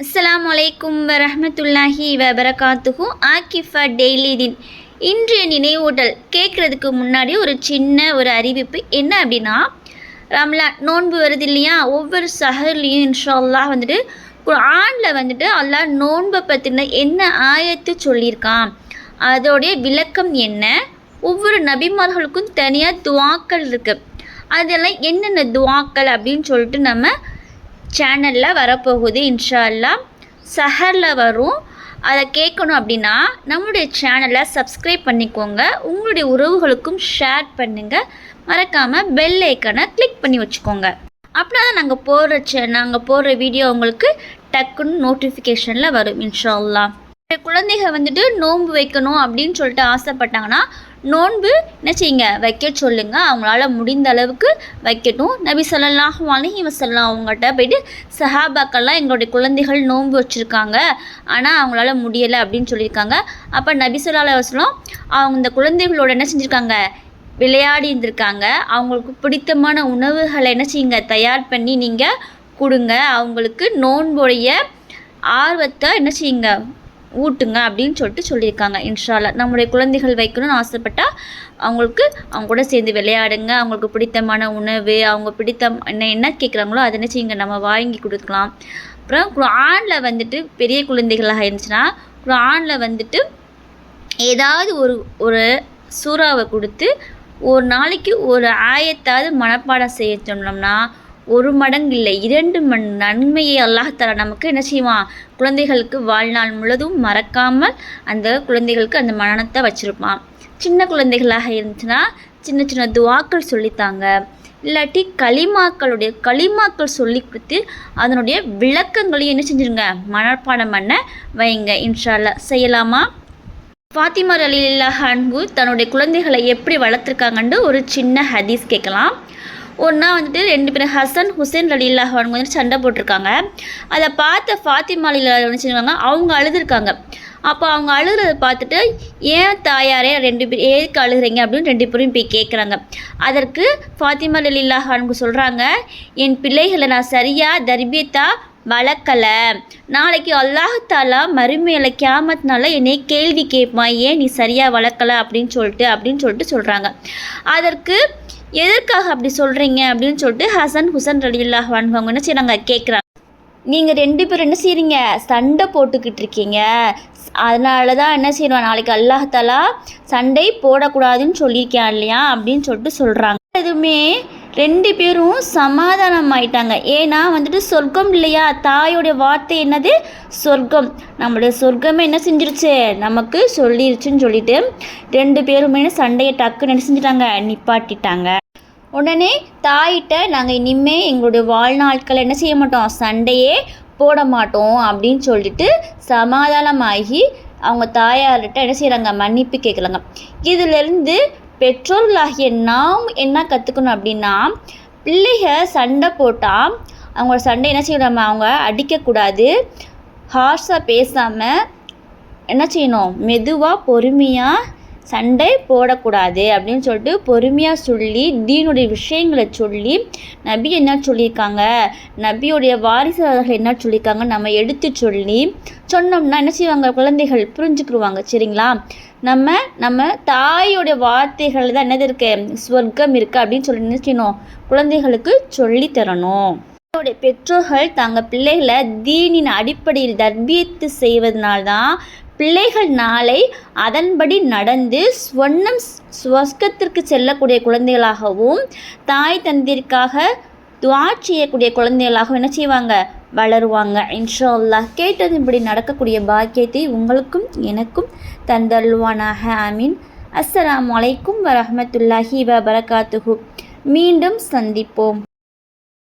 அஸ்ஸலாமு அலைக்கும் வரஹ்மத்துல்லாஹி வபரகாத்துஹு. ஆக்கிஃபா டெய்லி தின் இன்றைய நினைவூட்டல் கேட்குறதுக்கு முன்னாடி ஒரு சின்ன அறிவிப்பு. என்ன அப்படின்னா, ரம்லான் நோன்பு வருது இல்லையா? ஒவ்வொரு சஹர்லேயும் இன்ஷா அல்லாஹ் குர்ஆனில் அல்லாஹ் நோன்பை பற்றின என்ன ஆயத்து சொல்லியிருக்கான், அதோடைய விளக்கம் என்ன, ஒவ்வொரு நபிமார்களுக்கும் தனியாக துவாக்கள் இருக்குது. அதெல்லாம் என்னென்ன துவாக்கள் அப்படின்னு சொல்லிட்டு நம்ம சேனலில் வரப்போகுது. இன்ஷா அல்லாஹ் சஹரில் வரும். அதை கேட்கணும் அப்படின்னா நம்மளுடைய சேனலை சப்ஸ்கிரைப் பண்ணிக்கோங்க, உங்களுடைய உறவுகளுக்கும் ஷேர் பண்ணுங்கள், மறக்காமல் பெல் ஐக்கனை கிளிக் பண்ணி வச்சுக்கோங்க. அப்படின்னா தான் நாங்கள் போடுற வீடியோ உங்களுக்கு டக்குன்னு நோட்டிஃபிகேஷனில் வரும். இன்ஷா அல்லாஹ் குழந்தைகள் நோன்பு வைக்கணும் அப்படின்னு சொல்லிட்டு ஆசைப்பட்டாங்கன்னா நோன்பு என்ன செய்யுங்க, வைக்க சொல்லுங்கள். அவங்களால முடிந்த அளவுக்கு வைக்கட்டும். நபி ஸல்லல்லாஹு அலைஹி வஸல்லம் அவங்ககிட்ட போய்ட்டு சஹாபாக்கள்லாம் எங்களுடைய குழந்தைகள் நோன்பு வச்சுருக்காங்க, ஆனால் அவங்களால முடியலை அப்படின்னு சொல்லியிருக்காங்க. அப்போ நபி ஸல்லல்லாஹு அலைஹி வஸல்லம் அவங்க இந்த குழந்தைகளோட என்ன செஞ்சுருக்காங்க, விளையாடி இருந்திருக்காங்க. அவங்களுக்கு பிடித்தமான உணவுகளை என்ன செய்யுங்க, தயார் பண்ணி நீங்கள் கொடுங்க. அவங்களுக்கு நோன்புடைய ஆர்வத்தை என்ன செய்யுங்க, ஊட்டுங்க அப்படின்னு சொல்லியிருக்காங்க. இன்ஷா அல்லாஹ் நம்முடைய குழந்தைகள் வைக்கணும்னு ஆசைப்பட்டால் அவங்களுக்கு அவங்க கூட சேர்ந்து விளையாடுங்க. அவங்களுக்கு பிடித்தமான உணவு, அவங்க என்ன கேட்குறாங்களோ அதை என்ன செய்யுங்க, நம்ம வாங்கி கொடுக்கலாம். அப்புறம் குர்ஆனில் பெரிய குழந்தைகளாக இருந்துச்சுன்னா குர்ஆனில் ஏதாவது ஒரு சூறாவை கொடுத்து ஒரு நாளைக்கு ஒரு ஆயத்தாவது மனப்பாடம் செய்ய சொன்னோம்னா 1 மடங்கு இல்லை 2 மடங்கு நன்மையை அல்லாஹ் தஆலா நமக்கு என்ன செய்வான், குழந்தைகளுக்கு வாழ்நாள் முழுதும் மறக்காமல் அந்த குழந்தைகளுக்கு அந்த மனனத்தை வச்சுருப்பான். சின்ன குழந்தைகளாக இருந்துச்சுன்னா சின்ன சின்ன துவாக்கள் சொல்லித்தாங்க, இல்லாட்டி களிமாக்கள் சொல்லி கொடுத்து அதனுடைய விளக்கங்களையும் என்ன செஞ்சுருங்க, மனப்பாடம் பண்ண வைங்க. இன்ஷா அல்லாஹ் செய்யலாமா? ஃபாத்திமா ரலியல்லாஹு அன்ஹு தன்னுடைய குழந்தைகளை எப்படி வளர்த்துருக்காங்கன்னு ஒரு சின்ன ஹதீஸ் கேட்கலாம். ஒன்றா 2 பேரும் ஹசன் ஹுசைன் ரலியல்லாஹு அன்ஹு சண்டை போட்டிருக்காங்க. அதை பார்த்த ஃபாத்திமா ரலியல்லாஹு என்ன செஞ்சுருக்காங்க, அவங்க அழுதுருக்காங்க. அப்போ அவங்க அழுகிறத பார்த்துட்டு, ஏன் தாயாரே 2 பேர் ஏதுக்கு அழுகிறீங்க அப்படின்னு 2 பேரும் போய் கேட்குறாங்க. அதற்கு ஃபாத்திமா ரலியல்லாஹு அன்ஹு சொல்கிறாங்க, என் பிள்ளைகளை நான் சரியாக தர்பியத்தாக வளர்க்கலை, நாளைக்கு அல்லாஹ் தஆலா மறுமையில கியாமத்னால என்னை கேள்வி கேட்பான், ஏன் நீ சரியாக வளர்க்கலை அப்படின்னு சொல்லிட்டு சொல்கிறாங்க. அதற்கு எதற்காக அப்படி சொல்கிறீங்க அப்படின்னு சொல்லிட்டு ஹசன் ஹுசன் ரலியல்லாஹு அன்ஹு அவங்க என்ன செய்கிறாங்க, கேட்குறாங்க. நீங்கள் 2 பேரும் என்ன செய்கிறீங்க, சண்டை போட்டுக்கிட்டு இருக்கீங்க, அதனால தான் என்ன செய்யணும், நாளைக்கு அல்லாஹ் தஆலா சண்டை போடக்கூடாதுன்னு சொல்லியிருக்கான் இல்லையா அப்படின்னு சொல்கிறாங்க. எதுவுமே 2 பேரும் சமாதானம் ஆயிட்டாங்க. ஏன்னா சொர்க்கம் இல்லையா, தாயோடைய வார்த்தை என்னது, சொர்க்கம். நம்மளுடைய சொர்க்கமே என்ன செஞ்சிருச்சு, நமக்கு சொல்லிருச்சுன்னு சொல்லிட்டு 2 பேருமே சண்டையை டக்குன்னு என்ன செஞ்சிட்டாங்க, நிப்பாட்டிட்டாங்க. உடனே தாயிட்ட நாங்கள் இனிமேல் எங்களுடைய வாழ்நாட்களை என்ன செய்ய மாட்டோம், சண்டையே போட மாட்டோம் அப்படின்னு சொல்லிட்டு சமாதானமாகி அவங்க தாயார்கிட்ட என்ன செய்கிறாங்க, மன்னிப்பு கேட்குறாங்க. இதிலிருந்து பெற்றோர்களாகிய நாம் என்ன கற்றுக்கணும் அப்படின்னா, பிள்ளைகள் சண்டை போட்டால் அவங்களோட சண்டை என்ன செய்யணும், அவங்க அடிக்கக்கூடாது, ஹார்ஷாக பேசாமல் என்ன செய்யணும், மெதுவாக பொறுமையாக சண்டை போடக்கூடாது அப்படின்னு சொல்லிட்டு பொறுமையாக சொல்லி தீனுடைய விஷயங்களை சொல்லி நபி என்ன சொல்லியிருக்காங்க, நபியுடைய வாரிசுகள் என்ன சொல்லியிருக்காங்க நம்ம எடுத்து சொன்னோம்னா என்ன செய்வாங்க, குழந்தைகள் புரிஞ்சுக்கிடுவாங்க. சரிங்களா? நம்ம தாயோடைய வார்த்தைகள் தான் என்னது இருக்குது, சொர்க்கம் இருக்குது அப்படின்னு சொல்லி என்ன செய்யணும், குழந்தைகளுக்கு சொல்லி தரணும். பெற்றோர்கள் தங்கள் பிள்ளைகளை தீனின் அடிப்படையில் தர்பியத்து செய்வதனால்தான் பிள்ளைகள் நாளை அதன்படி நடந்து ஸ்வர்க்கத்திற்கு செல்லக்கூடிய குழந்தைகளாகவும் தாய் தந்திற்காக துஆ செய்யக்கூடிய குழந்தைகளாகவும் என்ன செய்வாங்க, வளருவாங்க. இன்ஷா அல்லாஹ் கேட்டது இப்படி நடக்கக்கூடிய பாக்கியத்தை உங்களுக்கும் எனக்கும் தந்தல்வானாக. ஆமீன். அஸ்ஸலாமு அலைக்கும் வரஹ்மத்துல்லாஹி வபரகாத்துஹு. மீண்டும் சந்திப்போம்.